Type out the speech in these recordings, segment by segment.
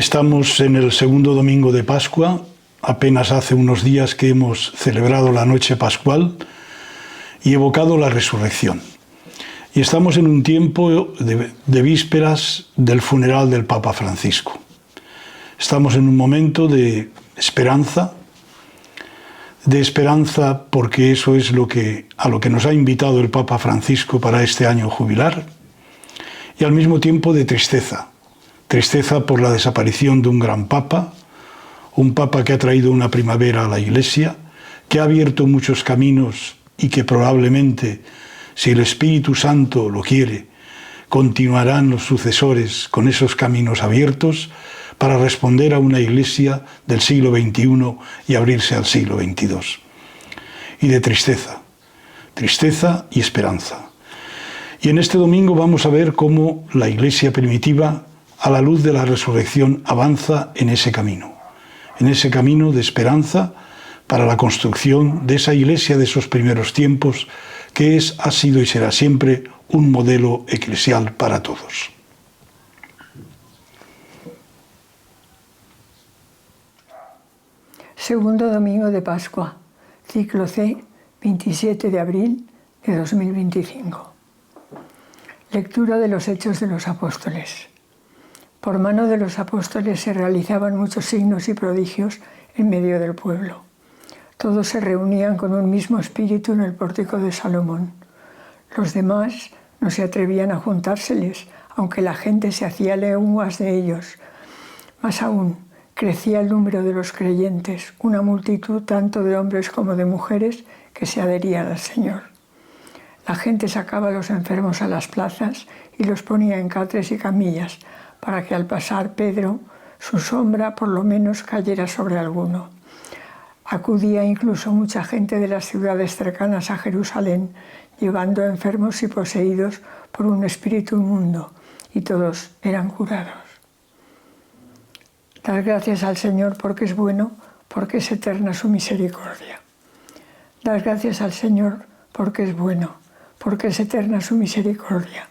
Estamos en el segundo domingo de Pascua, apenas hace unos días que hemos celebrado la noche pascual y evocado la resurrección. Y estamos en un tiempo de vísperas del funeral del Papa Francisco. Estamos en un momento de esperanza porque eso es a lo que nos ha invitado el Papa Francisco para este año jubilar, y al mismo tiempo de tristeza por la desaparición de un gran Papa, un Papa que ha traído una primavera a la Iglesia, que ha abierto muchos caminos y que probablemente, si el Espíritu Santo lo quiere, continuarán los sucesores con esos caminos abiertos para responder a una Iglesia del siglo XXI y abrirse al siglo XXII. Y de tristeza y esperanza. Y en este domingo vamos a ver cómo la Iglesia primitiva, a la luz de la resurrección, avanza en ese camino de esperanza para la construcción de esa Iglesia de esos primeros tiempos que ha sido y será siempre un modelo eclesial para todos. Segundo domingo de Pascua, ciclo C, 27 de abril de 2025. Lectura de los Hechos de los Apóstoles. Por mano de los apóstoles se realizaban muchos signos y prodigios en medio del pueblo. Todos se reunían con un mismo espíritu en el pórtico de Salomón. Los demás no se atrevían a juntárseles, aunque la gente se hacía lenguas de ellos. Más aún, crecía el número de los creyentes, una multitud tanto de hombres como de mujeres que se adherían al Señor. La gente sacaba a los enfermos a las plazas y los ponía en catres y camillas, para que al pasar Pedro, su sombra por lo menos cayera sobre alguno. Acudía incluso mucha gente de las ciudades cercanas a Jerusalén, llevando enfermos y poseídos por un espíritu inmundo, y todos eran curados. Dar gracias al Señor porque es bueno, porque es eterna su misericordia. Dar gracias al Señor porque es bueno, porque es eterna su misericordia.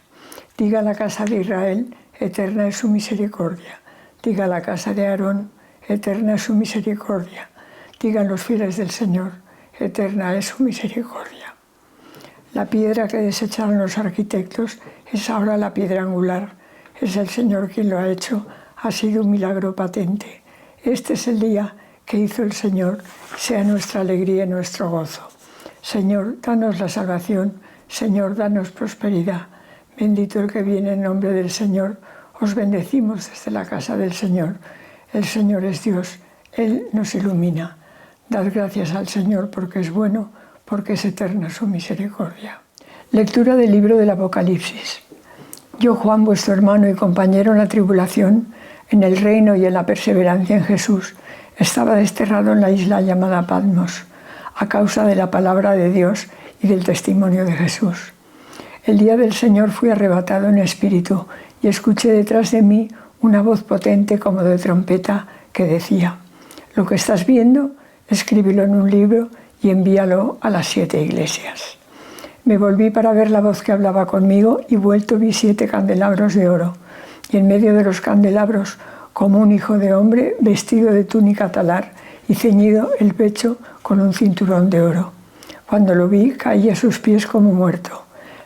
Diga la casa de Israel, eterna es su misericordia. Diga la casa de Aarón, eterna es su misericordia. Digan los fieles del Señor, eterna es su misericordia. La piedra que desecharon los arquitectos es ahora la piedra angular. Es el Señor quien lo ha hecho, ha sido un milagro patente. Este es el día que hizo el Señor, sea nuestra alegría y nuestro gozo. Señor, danos la salvación. Señor, danos prosperidad. Bendito el que viene en nombre del Señor. Os bendecimos desde la casa del Señor. El Señor es Dios. Él nos ilumina. Dad gracias al Señor porque es bueno, porque es eterna su misericordia. Lectura del libro del Apocalipsis. Yo, Juan, vuestro hermano y compañero en la tribulación, en el reino y en la perseverancia en Jesús, estaba desterrado en la isla llamada Patmos, a causa de la palabra de Dios y del testimonio de Jesús. El día del Señor fui arrebatado en espíritu y escuché detrás de mí una voz potente como de trompeta que decía: lo que estás viendo, escríbelo en un libro y envíalo a las 7 iglesias. Me volví para ver la voz que hablaba conmigo y vuelto vi 7 candelabros de oro, y en medio de los candelabros, como un hijo de hombre, vestido de túnica talar y ceñido el pecho con un cinturón de oro. Cuando lo vi, caí a sus pies como muerto.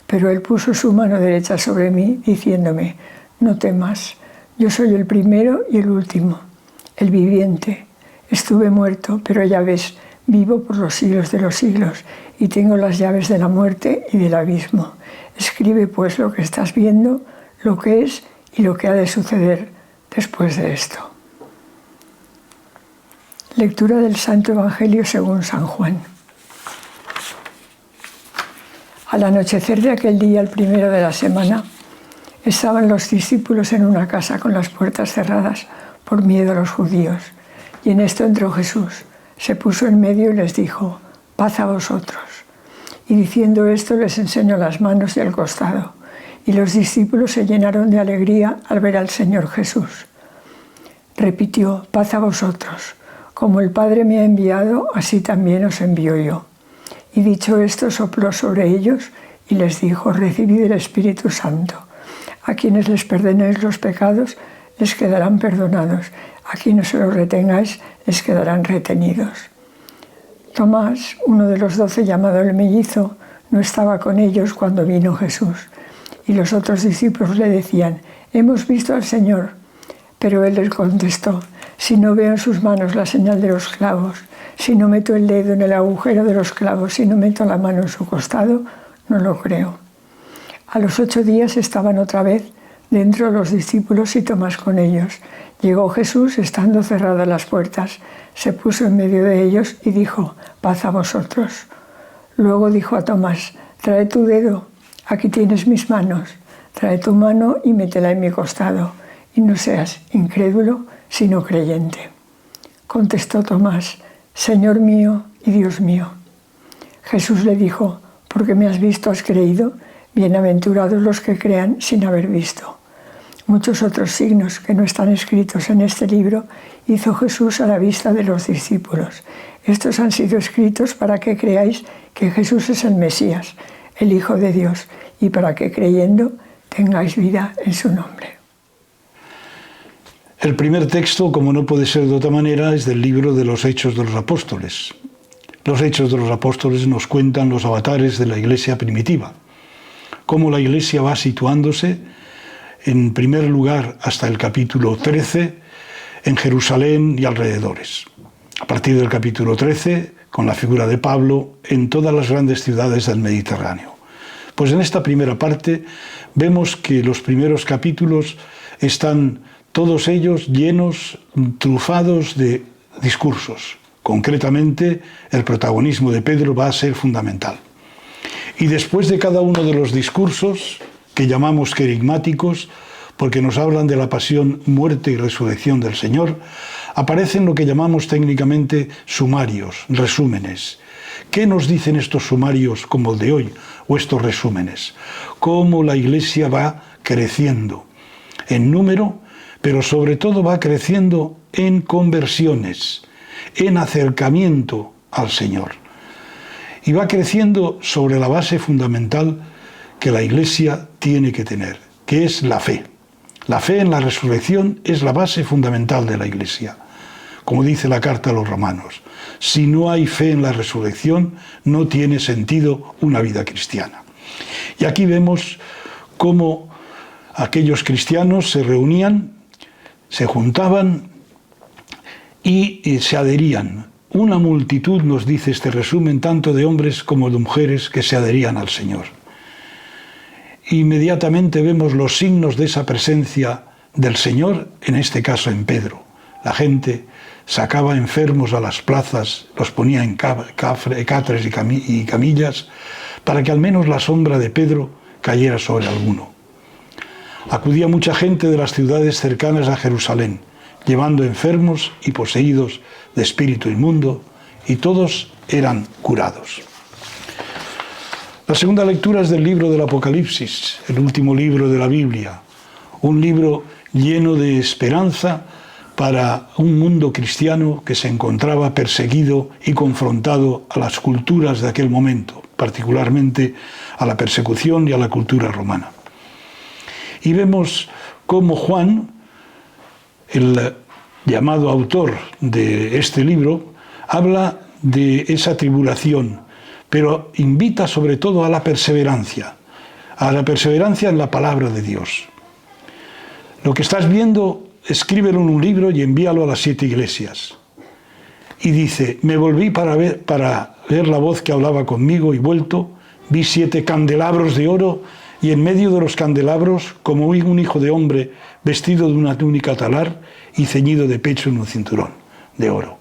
Pero él puso su mano derecha sobre mí, diciéndome: no temas, yo soy el primero y el último, el viviente. Estuve muerto, pero ya ves, vivo por los siglos de los siglos, y tengo las llaves de la muerte y del abismo. Escribe pues lo que estás viendo, lo que es y lo que ha de suceder después de esto. Lectura del Santo Evangelio según San Juan. Al anochecer de aquel día, el primero de la semana, estaban los discípulos en una casa con las puertas cerradas por miedo a los judíos. Y en esto entró Jesús, se puso en medio y les dijo: paz a vosotros. Y diciendo esto les enseñó las manos y el costado. Y los discípulos se llenaron de alegría al ver al Señor Jesús. Repitió: paz a vosotros. Como el Padre me ha enviado, así también os envío yo. Y dicho esto, sopló sobre ellos y les dijo: recibid el Espíritu Santo. A quienes les perdonéis los pecados, les quedarán perdonados. A quienes se los retengáis, les quedarán retenidos. Tomás, uno de los 12 llamado el mellizo, no estaba con ellos cuando vino Jesús. Y los otros discípulos le decían: «Hemos visto al Señor». Pero él les contestó: «Si no veo en sus manos la señal de los clavos, si no meto el dedo en el agujero de los clavos, si no meto la mano en su costado, no lo creo». A los 8 días estaban otra vez dentro los discípulos y Tomás con ellos. Llegó Jesús, estando cerradas las puertas, se puso en medio de ellos y dijo: «Paz a vosotros». Luego dijo a Tomás: «Trae tu dedo, aquí tienes mis manos, trae tu mano y métela en mi costado, y no seas incrédulo, sino creyente». Contestó Tomás: «Señor mío y Dios mío». Jesús le dijo: «Porque me has visto, has creído. Bienaventurados los que crean sin haber visto». Muchos otros signos que no están escritos en este libro hizo Jesús a la vista de los discípulos. Estos han sido escritos para que creáis que Jesús es el Mesías, el Hijo de Dios, y para que creyendo tengáis vida en su nombre. El primer texto, como no puede ser de otra manera, es del libro de los Hechos de los Apóstoles. Los Hechos de los Apóstoles nos cuentan los avatares de la Iglesia primitiva, cómo la Iglesia va situándose en primer lugar hasta el capítulo 13 en Jerusalén y alrededores. A partir del capítulo 13, con la figura de Pablo, en todas las grandes ciudades del Mediterráneo. Pues en esta primera parte vemos que los primeros capítulos están todos ellos llenos, trufados de discursos. Concretamente, el protagonismo de Pedro va a ser fundamental. Y después de cada uno de los discursos, que llamamos querigmáticos, porque nos hablan de la pasión, muerte y resurrección del Señor, aparecen lo que llamamos técnicamente sumarios, resúmenes. ¿Qué nos dicen estos sumarios como el de hoy, o estos resúmenes? Cómo la Iglesia va creciendo en número, pero sobre todo va creciendo en conversiones, en acercamiento al Señor. Y va creciendo sobre la base fundamental que la Iglesia tiene que tener, que es la fe. La fe en la resurrección es la base fundamental de la Iglesia. Como dice la carta a los romanos, si no hay fe en la resurrección, no tiene sentido una vida cristiana. Y aquí vemos cómo aquellos cristianos se reunían, se juntaban y se adherían. Una multitud, nos dice este resumen, tanto de hombres como de mujeres que se adherían al Señor. Inmediatamente vemos los signos de esa presencia del Señor, en este caso en Pedro. La gente sacaba enfermos a las plazas, los ponía en catres y camillas, para que al menos la sombra de Pedro cayera sobre alguno. Acudía mucha gente de las ciudades cercanas a Jerusalén, llevando enfermos y poseídos de espíritu inmundo, y todos eran curados. La segunda lectura es del libro del Apocalipsis, el último libro de la Biblia, un libro lleno de esperanza para un mundo cristiano que se encontraba perseguido y confrontado a las culturas de aquel momento, particularmente a la persecución y a la cultura romana. Y vemos cómo Juan, el llamado autor de este libro, habla de esa tribulación, pero invita sobre todo a la perseverancia en la palabra de Dios. Lo que estás viendo, escríbelo en un libro y envíalo a las 7 iglesias. Y dice: me volví para ver la voz que hablaba conmigo, y vuelto, vi 7 candelabros de oro, y en medio de los candelabros, como un hijo de hombre, vestido de una túnica talar y ceñido de pecho en un cinturón de oro.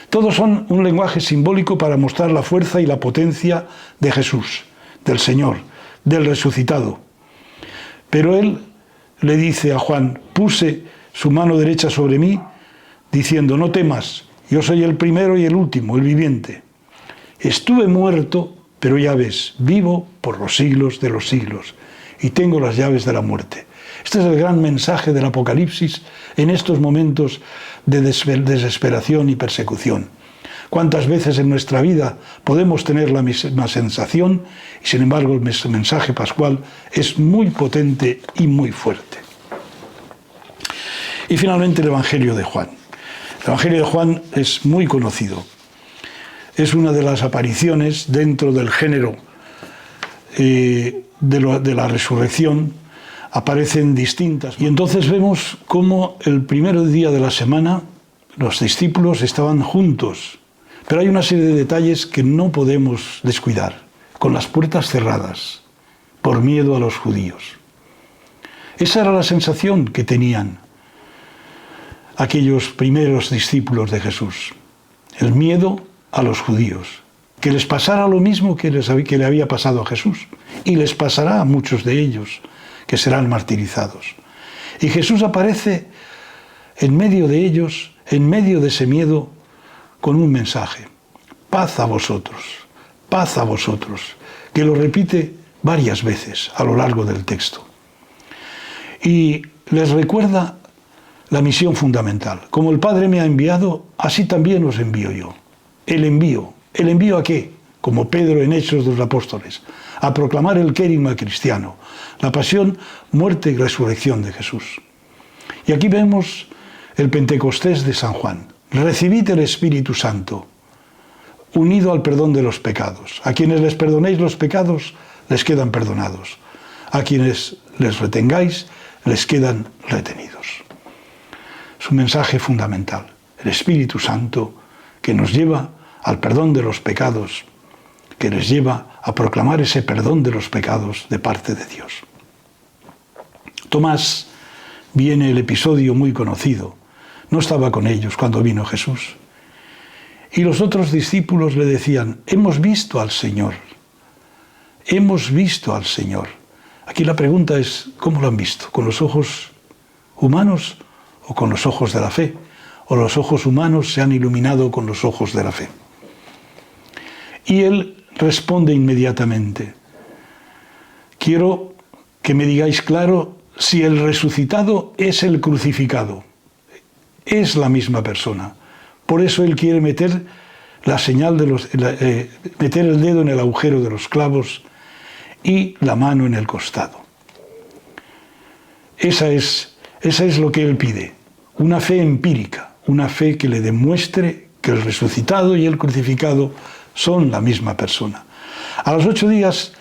Todos son un lenguaje simbólico para mostrar la fuerza y la potencia de Jesús, del Señor, del resucitado. Pero él le dice a Juan: puse su mano derecha sobre mí, diciendo: no temas, yo soy el primero y el último, el viviente. Estuve muerto, pero ya ves, vivo por los siglos de los siglos, y tengo las llaves de la muerte. Este es el gran mensaje del Apocalipsis en estos momentos de desesperación y persecución. ¿Cuántas veces en nuestra vida podemos tener la misma sensación? Y sin embargo el mensaje pascual es muy potente y muy fuerte. Y finalmente el Evangelio de Juan. El Evangelio de Juan es muy conocido. Es una de las apariciones dentro del género de la resurrección. Aparecen distintas. Y entonces vemos cómo el primer día de la semana los discípulos estaban juntos. Pero hay una serie de detalles que no podemos descuidar. Con las puertas cerradas, por miedo a los judíos. Esa era la sensación que tenían aquellos primeros discípulos de Jesús. El miedo a los judíos. Que les pasara lo mismo que le había pasado a Jesús. Y les pasará a muchos de ellos, que serán martirizados. Y Jesús aparece en medio de ellos, en medio de ese miedo, con un mensaje. Paz a vosotros, paz a vosotros, que lo repite varias veces a lo largo del texto. Y les recuerda la misión fundamental. Como el Padre me ha enviado, así también os envío yo. El envío. ¿El envío a qué? Como Pedro en Hechos de los Apóstoles. A proclamar el querigma cristiano. La pasión, muerte y resurrección de Jesús. Y aquí vemos el Pentecostés de San Juan. Recibid el Espíritu Santo, unido al perdón de los pecados. A quienes les perdonéis los pecados, les quedan perdonados. A quienes les retengáis, les quedan retenidos. Es un mensaje fundamental. El Espíritu Santo que nos lleva al perdón de los pecados, que les lleva a proclamar ese perdón de los pecados de parte de Dios. Tomás, viene el episodio muy conocido. No estaba con ellos cuando vino Jesús. Y los otros discípulos le decían, hemos visto al Señor. Hemos visto al Señor. Aquí la pregunta es, ¿cómo lo han visto? ¿Con los ojos humanos o con los ojos de la fe? ¿O los ojos humanos se han iluminado con los ojos de la fe? Y él responde inmediatamente, quiero que me digáis claro si el resucitado es el crucificado. Es la misma persona. Por eso él quiere meter la señal de meter el dedo en el agujero de los clavos y la mano en el costado. Esa es lo que él pide. Una fe empírica, una fe que le demuestre que el resucitado y el crucificado son la misma persona. A los 8 días,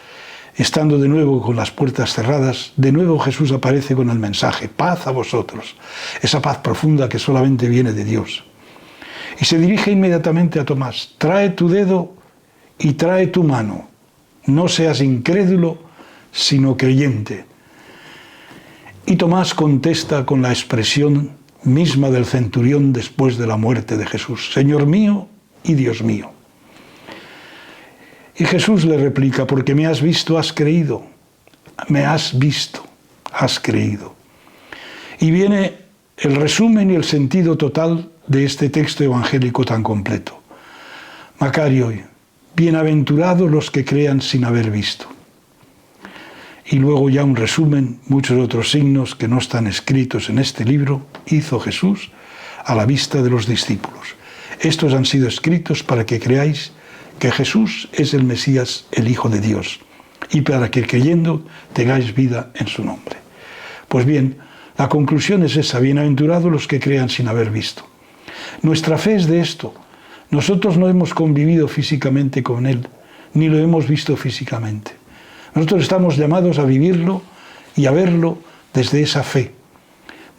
estando de nuevo con las puertas cerradas, de nuevo Jesús aparece con el mensaje, paz a vosotros, esa paz profunda que solamente viene de Dios. Y se dirige inmediatamente a Tomás, trae tu dedo y trae tu mano, no seas incrédulo, sino creyente. Y Tomás contesta con la expresión misma del centurión después de la muerte de Jesús, Señor mío y Dios mío. Y Jesús le replica, porque me has visto, has creído. Me has visto, has creído. Y viene el resumen y el sentido total de este texto evangélico tan completo. Macario, bienaventurados los que crean sin haber visto. Y luego ya un resumen, muchos otros signos que no están escritos en este libro, hizo Jesús a la vista de los discípulos. Estos han sido escritos para que creáis que Jesús es el Mesías, el Hijo de Dios, y para que creyendo tengáis vida en su nombre. Pues bien, la conclusión es esa, bienaventurados los que crean sin haber visto. Nuestra fe es de esto. Nosotros no hemos convivido físicamente con Él, ni lo hemos visto físicamente. Nosotros estamos llamados a vivirlo y a verlo desde esa fe,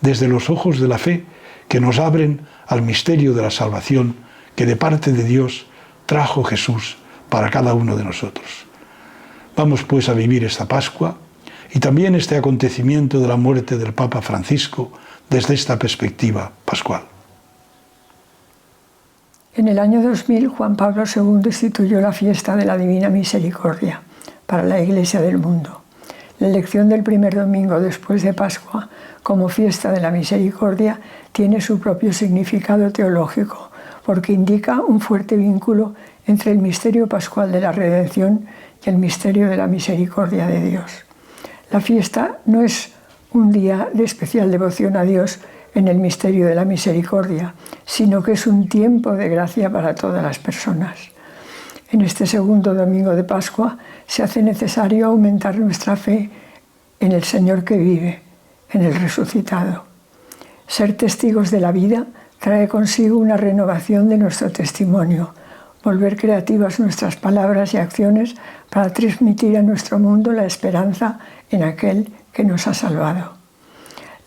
desde los ojos de la fe que nos abren al misterio de la salvación que de parte de Dios trajo Jesús para cada uno de nosotros. Vamos pues a vivir esta Pascua y también este acontecimiento de la muerte del Papa Francisco desde esta perspectiva pascual. En el año 2000, Juan Pablo II instituyó la fiesta de la Divina Misericordia para la Iglesia del mundo. La elección del primer domingo después de Pascua como fiesta de la Misericordia tiene su propio significado teológico, porque indica un fuerte vínculo entre el misterio pascual de la redención y el misterio de la misericordia de Dios. La fiesta no es un día de especial devoción a Dios en el misterio de la misericordia, sino que es un tiempo de gracia para todas las personas. En este segundo domingo de Pascua se hace necesario aumentar nuestra fe en el Señor que vive, en el resucitado. Ser testigos de la vida trae consigo una renovación de nuestro testimonio, volver creativas nuestras palabras y acciones para transmitir a nuestro mundo la esperanza en aquel que nos ha salvado.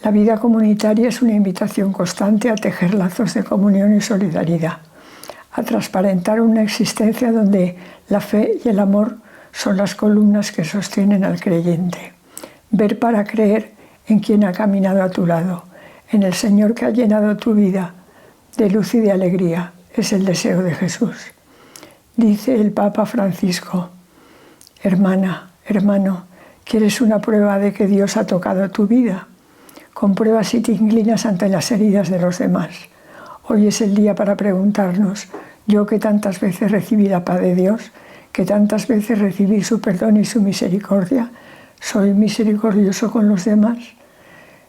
La vida comunitaria es una invitación constante a tejer lazos de comunión y solidaridad, a transparentar una existencia donde la fe y el amor son las columnas que sostienen al creyente. Ver para creer en quien ha caminado a tu lado, en el Señor que ha llenado tu vida de luz y de alegría, es el deseo de Jesús. Dice el Papa Francisco: hermana, hermano, ¿quieres una prueba de que Dios ha tocado tu vida? Comprueba si te inclinas ante las heridas de los demás. Hoy es el día para preguntarnos: yo que tantas veces recibí la paz de Dios, que tantas veces recibí su perdón y su misericordia, ¿soy misericordioso con los demás?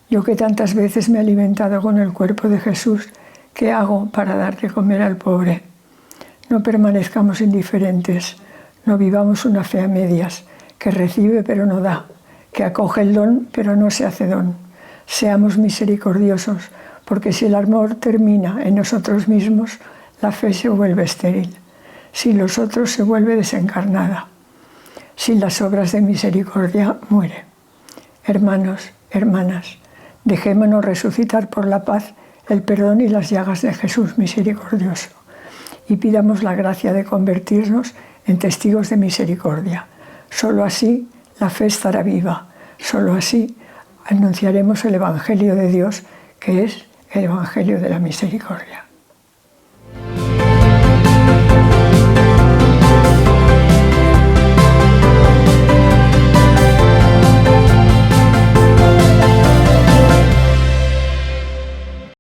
Yo que tantas veces me he alimentado con el cuerpo de Jesús, ¿qué hago para dar de comer al pobre? No permanezcamos indiferentes, no vivamos una fe a medias, que recibe pero no da, que acoge el don pero no se hace don. Seamos misericordiosos, porque si el amor termina en nosotros mismos, la fe se vuelve estéril. Sin los otros se vuelve desencarnada. Sin las obras de misericordia muere. Hermanos, hermanas, dejémonos resucitar por la paz, el perdón y las llagas de Jesús misericordioso, y pidamos la gracia de convertirnos en testigos de misericordia. Solo así la fe estará viva, solo así anunciaremos el Evangelio de Dios, que es el Evangelio de la misericordia.